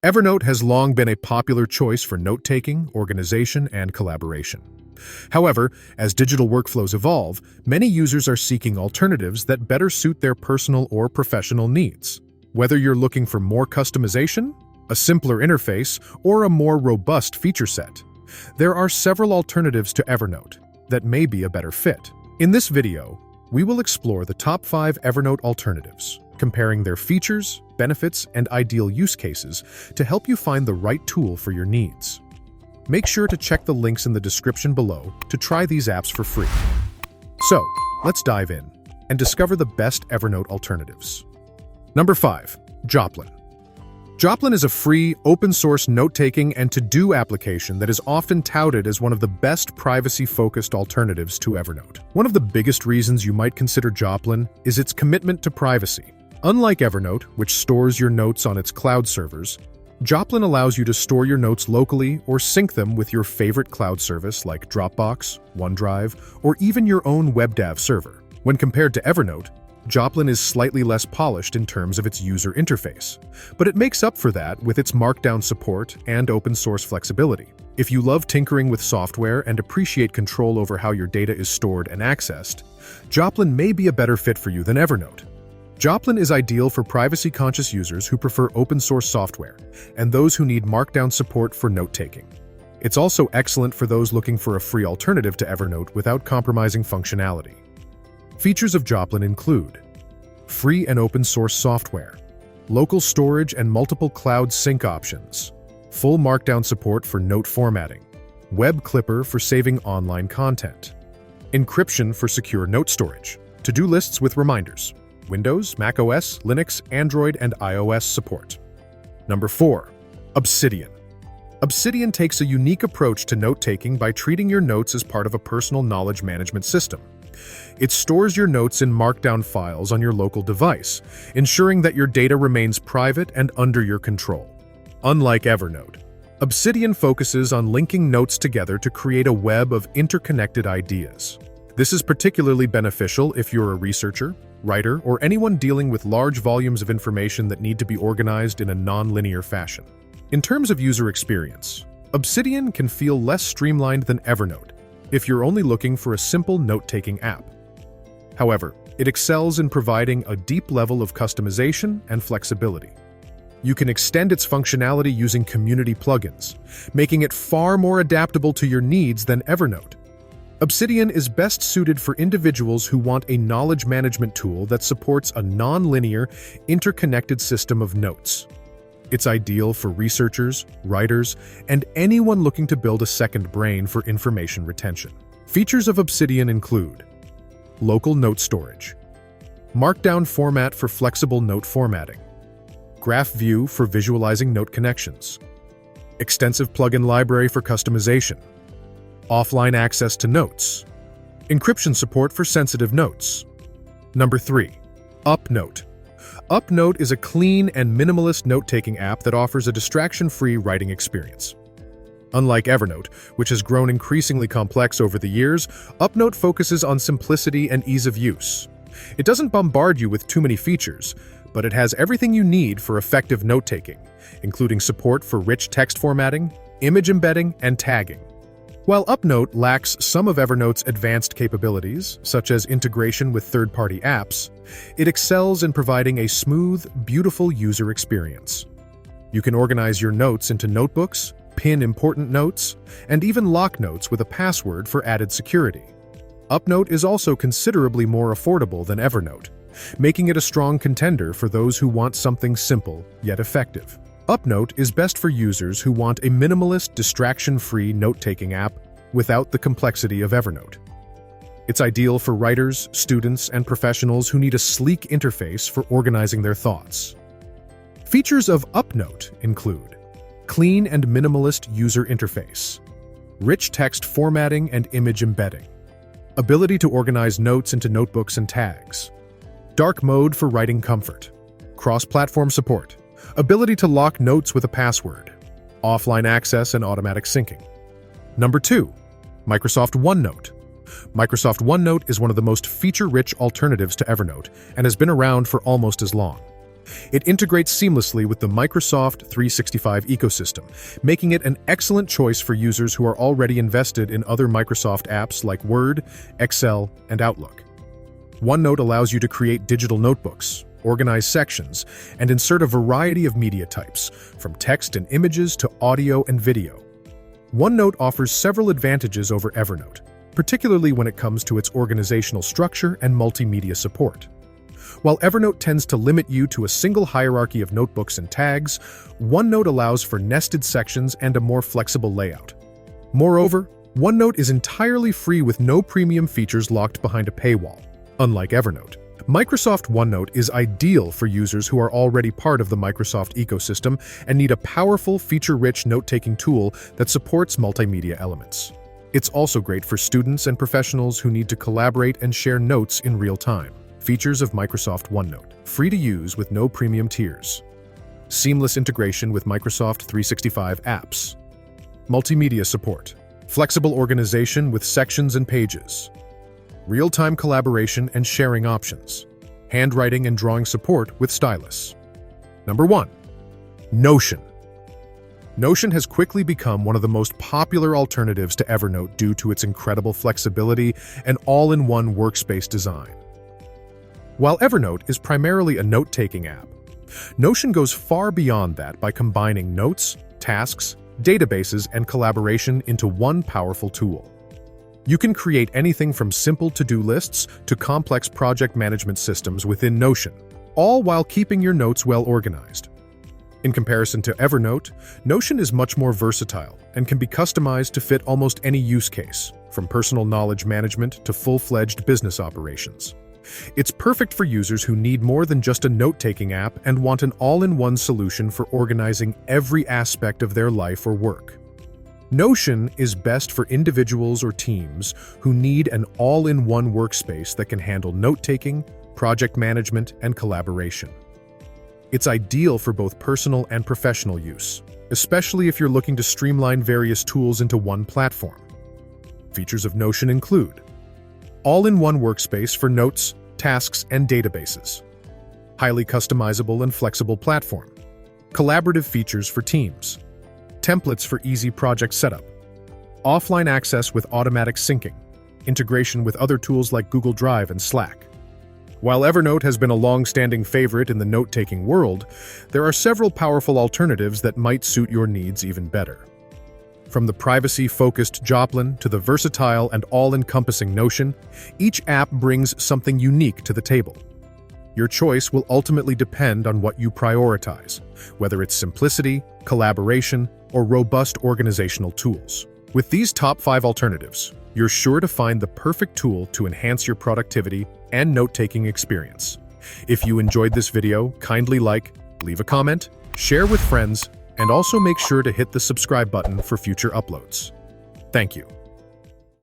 Evernote has long been a popular choice for note-taking, organization, and collaboration. However, as digital workflows evolve, many users are seeking alternatives that better suit their personal or professional needs. Whether you're looking for more customization, a simpler interface, or a more robust feature set, there are several alternatives to Evernote that may be a better fit. In this video, we will explore the top 5 Evernote alternatives, comparing their features, benefits, and ideal use cases to help you find the right tool for your needs. Make sure to check the links in the description below to try these apps for free. So, let's dive in and discover the best Evernote alternatives. Number 5. Joplin. Joplin is a free, open-source note-taking and to-do application that is often touted as one of the best privacy-focused alternatives to Evernote. One of the biggest reasons you might consider Joplin is its commitment to privacy. Unlike Evernote, which stores your notes on its cloud servers, Joplin allows you to store your notes locally or sync them with your favorite cloud service like Dropbox, OneDrive, or even your own WebDAV server. When compared to Evernote, Joplin is slightly less polished in terms of its user interface, but it makes up for that with its markdown support and open-source flexibility. If you love tinkering with software and appreciate control over how your data is stored and accessed, Joplin may be a better fit for you than Evernote. Joplin is ideal for privacy-conscious users who prefer open-source software and those who need markdown support for note-taking. It's also excellent for those looking for a free alternative to Evernote without compromising functionality. Features of Joplin include free and open-source software, local storage and multiple cloud sync options, full markdown support for note formatting, web clipper for saving online content, encryption for secure note storage, to-do lists with reminders, Windows, macOS, Linux, Android, and iOS support. Number 4. Obsidian. Obsidian takes a unique approach to note-taking by treating your notes as part of a personal knowledge management system. It stores your notes in markdown files on your local device, ensuring that your data remains private and under your control. Unlike Evernote, Obsidian focuses on linking notes together to create a web of interconnected ideas. This is particularly beneficial if you're a researcher, writer, or anyone dealing with large volumes of information that need to be organized in a non-linear fashion. In terms of user experience, Obsidian can feel less streamlined than Evernote if you're only looking for a simple note-taking app. However, it excels in providing a deep level of customization and flexibility. You can extend its functionality using community plugins, making it far more adaptable to your needs than Evernote. Obsidian is best suited for individuals who want a knowledge management tool that supports a non-linear, interconnected system of notes. It's ideal for researchers, writers, and anyone looking to build a second brain for information retention. Features of Obsidian include local note storage, markdown format for flexible note formatting, graph view for visualizing note connections, extensive plugin library for customization, offline access to notes, encryption support for sensitive notes. Number 3. UpNote. UpNote is a clean and minimalist note-taking app that offers a distraction-free writing experience. Unlike Evernote, which has grown increasingly complex over the years, UpNote focuses on simplicity and ease of use. It doesn't bombard you with too many features, but it has everything you need for effective note-taking, including support for rich text formatting, image embedding, and tagging. While UpNote lacks some of Evernote's advanced capabilities, such as integration with third-party apps, it excels in providing a smooth, beautiful user experience. You can organize your notes into notebooks, pin important notes, and even lock notes with a password for added security. UpNote is also considerably more affordable than Evernote, making it a strong contender for those who want something simple yet effective. UpNote is best for users who want a minimalist, distraction-free note-taking app without the complexity of Evernote. It's ideal for writers, students, and professionals who need a sleek interface for organizing their thoughts. Features of UpNote include clean and minimalist user interface, rich text formatting and image embedding, ability to organize notes into notebooks and tags, dark mode for writing comfort, cross-platform support, ability to lock notes with a password, offline access and automatic syncing. Number 2. Microsoft OneNote. Microsoft OneNote is one of the most feature-rich alternatives to Evernote and has been around for almost as long. It integrates seamlessly with the Microsoft 365 ecosystem, making it an excellent choice for users who are already invested in other Microsoft apps like Word, Excel, and Outlook. OneNote allows you to create digital notebooks, organize sections, and insert a variety of media types, from text and images to audio and video. OneNote offers several advantages over Evernote, particularly when it comes to its organizational structure and multimedia support. While Evernote tends to limit you to a single hierarchy of notebooks and tags, OneNote allows for nested sections and a more flexible layout. Moreover, OneNote is entirely free with no premium features locked behind a paywall, unlike Evernote. Microsoft OneNote is ideal for users who are already part of the Microsoft ecosystem and need a powerful, feature-rich note-taking tool that supports multimedia elements. It's also great for students and professionals who need to collaborate and share notes in real time. Features of Microsoft OneNote. Free to use with no premium tiers. Seamless integration with Microsoft 365 apps. Multimedia support. Flexible organization with sections and pages. Real-time collaboration and sharing options. Handwriting and drawing support with stylus. Number 1. Notion. Notion has quickly become one of the most popular alternatives to Evernote due to its incredible flexibility and all-in-one workspace design. While Evernote is primarily a note-taking app, Notion goes far beyond that by combining notes, tasks, databases, and collaboration into one powerful tool. You can create anything from simple to-do lists to complex project management systems within Notion, all while keeping your notes well organized. In comparison to Evernote, Notion is much more versatile and can be customized to fit almost any use case, from personal knowledge management to full-fledged business operations. It's perfect for users who need more than just a note-taking app and want an all-in-one solution for organizing every aspect of their life or work. Notion is best for individuals or teams who need an all-in-one workspace that can handle note-taking, project management, and collaboration. It's ideal for both personal and professional use, especially if you're looking to streamline various tools into one platform. Features of Notion include all-in-one workspace for notes, tasks, and databases. Highly customizable and flexible platform. Collaborative features for teams. Templates for easy project setup. Offline access with automatic syncing. Integration with other tools like Google Drive and Slack. While Evernote has been a long-standing favorite in the note-taking world, there are several powerful alternatives that might suit your needs even better. From the privacy-focused Joplin to the versatile and all-encompassing Notion, each app brings something unique to the table. Your choice will ultimately depend on what you prioritize, whether it's simplicity, collaboration, or robust organizational tools. With these top 5 alternatives, you're sure to find the perfect tool to enhance your productivity and note-taking experience. If you enjoyed this video, kindly leave a comment, share with friends, and also make sure to hit the subscribe button for future uploads. Thank you.